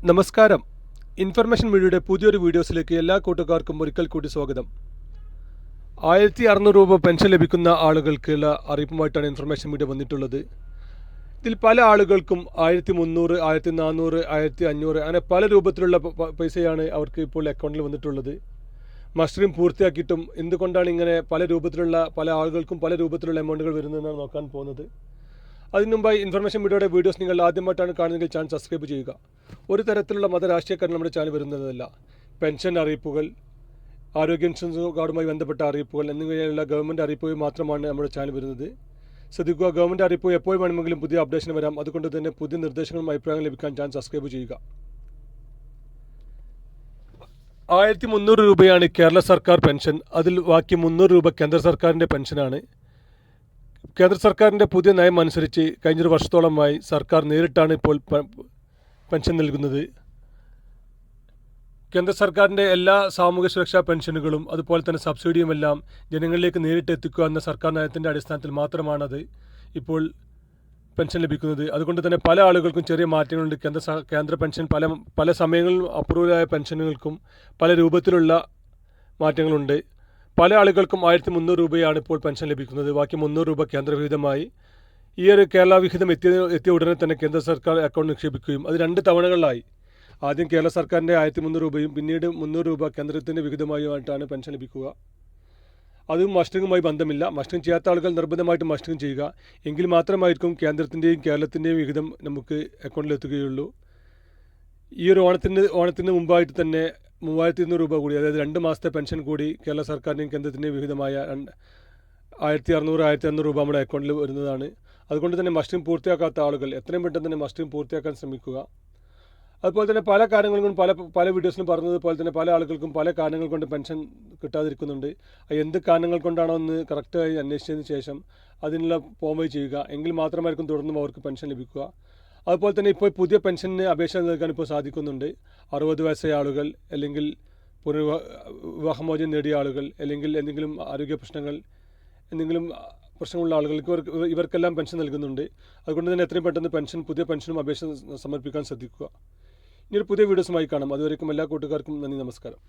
നമസ്കാരം. ഇൻഫർമേഷൻ മീഡിയയുടെ പുതിയൊരു വീഡിയോസിലേക്ക് എല്ലാ കൂട്ടുകാർക്കും ഒരിക്കൽ കൂടി സ്വാഗതം. 1600 രൂപ പെൻഷൻ ലഭിക്കുന്ന ആളുകൾക്കുള്ള അറിയിപ്പുമായിട്ടാണ് ഇൻഫർമേഷൻ മീഡിയ വന്നിട്ടുള്ളത്. ഇതിൽ പല ആളുകൾക്കും 1300, 1400, 1500 അങ്ങനെ പല രൂപത്തിലുള്ള പൈസയാണ് അവർക്ക് ഇപ്പോൾ അക്കൗണ്ടിൽ വന്നിട്ടുള്ളത്. മസ്റ്ററിംഗ് പൂർത്തിയാക്കിയിട്ടും എന്തുകൊണ്ടാണ് ഇങ്ങനെ പല രൂപത്തിലുള്ള പല ആളുകൾക്കും പല രൂപത്തിലുള്ള എമൗണ്ടുകൾ വരുന്നതെന്നാണ് നോക്കാൻ പോകുന്നത്. അതിനു മുമ്പായി ഇൻഫർമേഷൻ മീഡിയയുടെ വീഡിയോസ് നിങ്ങൾ ആദ്യമായിട്ടാണ് കാണുന്നതെങ്കിൽ ചാനൽ സബ്സ്ക്രൈബ് ചെയ്യുക. ഒരു തരത്തിലുള്ള മതരാഷ്ട്രീയക്കാരൻ നമ്മുടെ ചാനൽ വരുന്നതല്ല. പെൻഷൻ അറിയിപ്പുകൾ, ആരോഗ്യ ഇൻഷുറൻസ് കാർഡുമായി ബന്ധപ്പെട്ട അറിയിപ്പുകൾ എന്നിങ്ങനെയുള്ള ഗവൺമെൻറ് അറിയിപ്പുകൾ മാത്രമാണ് നമ്മുടെ ചാനൽ വരുന്നത്. ശ്രദ്ധിക്കുക, ഗവൺമെൻറ് അറിയിപ്പ് എപ്പോൾ വേണമെങ്കിലും പുതിയ അപ്ഡേഷൻ വരാം. അതുകൊണ്ട് തന്നെ പുതിയ നിർദ്ദേശങ്ങളും അഭിപ്രായങ്ങളും ലഭിക്കാൻ ചാനൽ സബ്സ്ക്രൈബ് ചെയ്യുക. 1300 രൂപയാണ് കേരള സർക്കാർ പെൻഷൻ. അതിൽ ബാക്കി 300 രൂപ കേന്ദ്ര സർക്കാരിൻ്റെ പെൻഷനാണ്. കേന്ദ്ര സർക്കാരിൻ്റെ പുതിയ നയം അനുസരിച്ച് കഴിഞ്ഞൊരു വർഷത്തോളമായി സർക്കാർ നേരിട്ടാണ് ഇപ്പോൾ പെൻഷൻ നൽകുന്നത്. കേന്ദ്ര സർക്കാരിൻ്റെ എല്ലാ സാമൂഹ്യ സുരക്ഷാ പെൻഷനുകളും അതുപോലെ തന്നെ സബ്സിഡിയുമെല്ലാം ജനങ്ങളിലേക്ക് നേരിട്ട് എത്തിക്കുക എന്ന സർക്കാർ നയത്തിൻ്റെ അടിസ്ഥാനത്തിൽ മാത്രമാണത് ഇപ്പോൾ പെൻഷൻ ലഭിക്കുന്നത്. അതുകൊണ്ട് തന്നെ പല ആളുകൾക്കും ചെറിയ മാറ്റങ്ങളുണ്ട്. കേന്ദ്ര പെൻഷൻ പല സമയങ്ങളിലും അപ്രൂവലായ പെൻഷനുകൾക്കും പല രൂപത്തിലുള്ള മാറ്റങ്ങളുണ്ട്. പല ആളുകൾക്കും 1300 രൂപയാണ് ഇപ്പോൾ പെൻഷൻ ലഭിക്കുന്നത്. ബാക്കി 300 രൂപ കേന്ദ്ര വിഹിതമായി ഈ ഒരു കേരള വിഹിതം എത്തിയ ഉടനെ തന്നെ കേന്ദ്ര സർക്കാർ അക്കൗണ്ട് നിക്ഷേപിക്കുകയും അത് 2 തവണകളിലായി. ആദ്യം കേരള സർക്കാരിൻ്റെ 1300 രൂപയും പിന്നീട് 300 രൂപ കേന്ദ്രത്തിൻ്റെ വിഹിതമായിട്ടാണ് പെൻഷൻ ലഭിക്കുക. അതും മസ്റ്ററിങ്ങുമായി ബന്ധമില്ല. മസ്റ്ററിങ് ചെയ്യാത്ത ആളുകൾ നിർബന്ധമായിട്ടും മസ്റ്ററിങ് ചെയ്യുക. എങ്കിൽ മാത്രമായിരിക്കും കേന്ദ്രത്തിൻ്റെയും കേരളത്തിൻ്റെയും വിഹിതം നമുക്ക് അക്കൗണ്ടിൽ എത്തുകയുള്ളൂ. ഈ ഒരു ഓണത്തിന് മുമ്പായിട്ട് തന്നെ 3200 രൂപ കൂടി, അതായത് 2 മാസത്തെ പെൻഷൻ കൂടി കേരള സർക്കാരിൻ്റെയും കേന്ദ്രത്തിൻ്റെയും വിഹിതമായ 1600, 1500 രൂപ നമ്മുടെ അക്കൗണ്ടിൽ വരുന്നതാണ്. അതുകൊണ്ട് തന്നെ മസ്റ്ററിങ് പൂർത്തിയാക്കാത്ത ആളുകൾ എത്രയും പെട്ടെന്ന് തന്നെ മസ്റ്ററിങ് പൂർത്തിയാക്കാൻ ശ്രമിക്കുക. അതുപോലെ തന്നെ പല കാര്യങ്ങളും പല വീഡിയോസിലും പറഞ്ഞതുപോലെ തന്നെ പല ആളുകൾക്കും പല കാരണങ്ങൾ കൊണ്ട് പെൻഷൻ കിട്ടാതിരിക്കുന്നുണ്ട്. എന്ത് കാരണങ്ങൾ കൊണ്ടാണോ എന്ന് കറക്റ്റായി അന്വേഷിച്ചതിന് ശേഷം അതിനുള്ള പോംവഴി ചെയ്യുക. എങ്കിൽ മാത്രമായിരിക്കും തുടർന്നും അവർക്ക് പെൻഷൻ ലഭിക്കുക. അതുപോലെ തന്നെ ഇപ്പോൾ പുതിയ പെൻഷന് അപേക്ഷ നൽകാൻ ഇപ്പോൾ സാധിക്കുന്നുണ്ട്. 60 വയസ്സായ ആളുകൾ, അല്ലെങ്കിൽ വിവാഹമോചനം നേടിയ ആളുകൾ, അല്ലെങ്കിൽ എന്തെങ്കിലും ആരോഗ്യ പ്രശ്നമുള്ള ആളുകൾക്ക് ഇവർക്കെല്ലാം പെൻഷൻ നൽകുന്നുണ്ട്. അതുകൊണ്ട് തന്നെ എത്രയും പെട്ടെന്ന് പുതിയ പെൻഷനും അപേക്ഷ സമർപ്പിക്കാൻ ശ്രദ്ധിക്കുക. ഇനിയൊരു പുതിയ വീഡിയോസുമായി കാണാം. അതുവരേക്കും എല്ലാ കൂട്ടുകാർക്കും നന്ദി, നമസ്കാരം.